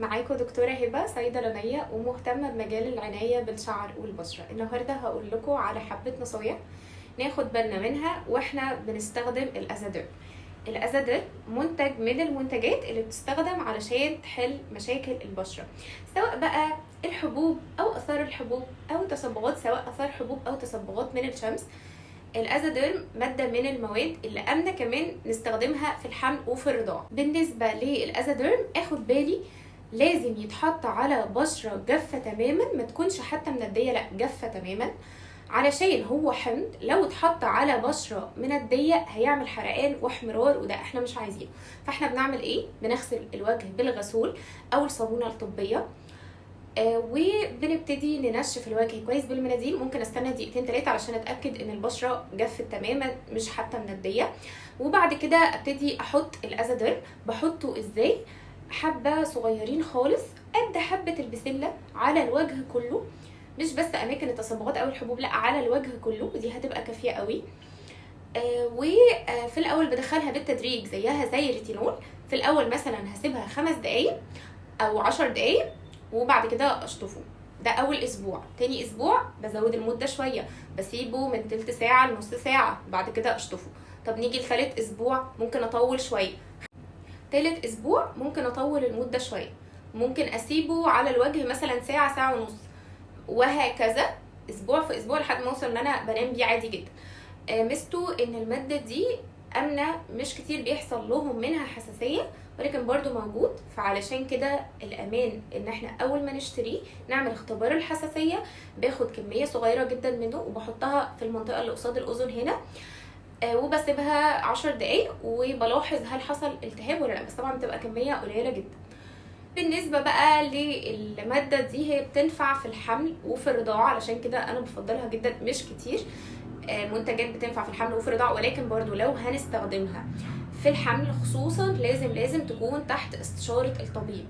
معاكم دكتورة هبة صيدلانية ومهتمة بمجال العناية بالشعر والبشرة. النهاردة هقول لكم على حبة نصايح ناخد بالنا منها واحنا بنستخدم الأزادير. الأزادير منتج من المنتجات اللي بتستخدم علشان تحل مشاكل البشرة، سواء بقى الحبوب أو أثار الحبوب أو تصبغات، سواء أثار حبوب أو تصبغات من الشمس. الأزادير مادة من المواد اللي آمنة كمان نستخدمها في الحمل وفي الرضاعة. بالنسبة للأزادير اخد بالي لازم يتحط على بشرة جافة تماما، ما تكونش حتى مندية، لا جافة تماما، علشان هو حمض لو اتحط على بشرة مندية هيعمل حرقان واحمرار وده احنا مش عايزينه. فاحنا بنعمل ايه؟ بنغسل الوجه بالغسول او الصابونة الطبية، وبنبتدي ننشف الوجه كويس بالمناديل. ممكن استنى دقيقتين 3 علشان اتاكد ان البشره جفت تماما مش حتى منديه. وبعد كده ابتدي احط الازادير. بحطه ازاي؟ حبه صغيرين خالص قد حبه البسله على الوجه كله، مش بس اماكن التصبغات او الحبوب، لا على الوجه كله، دي هتبقى كافيه قوي. وفي الاول بدخلها بالتدريج زيها زي الريتينول. في الاول مثلا هسيبها 5 دقايق او 10 دقايق وبعد كده اشطفه. ده اول اسبوع. تاني اسبوع بزود المده شويه، بسيبه من تلت ساعه لنص ساعه، بعد كده اشطفه. طب نيجي لثالث اسبوع ممكن اطول شويه. تالت اسبوع ممكن اطول المده شويه، ممكن اسيبه على الوجه مثلا ساعه، ساعه ونص، وهكذا اسبوع في اسبوع لحد ما اوصل ان انا بنام بيه عادي جدا. ميزته ان الماده دي امنه، مش كتير بيحصل لهم منها حساسيه، ولكن برضو موجود. فعلشان كده الامان ان احنا اول ما نشتريه نعمل اختبار الحساسيه. باخد كميه صغيره جدا منه وبحطها في المنطقه اللي قصاد الاذن هنا، وبسيبها 10 دقايق وبلاحظ هل حصل التهاب ولا لا، بس طبعا بتبقى كميه قليله جدا. بالنسبه بقى للماده دي، هي بتنفع في الحمل وفي الرضاعه، علشان كده انا بفضلها جدا. مش كتير منتجات بتنفع في الحمل وفي الرضاعه، ولكن برضو لو هنستخدمها في الحمل خصوصا لازم تكون تحت استشارة الطبيب.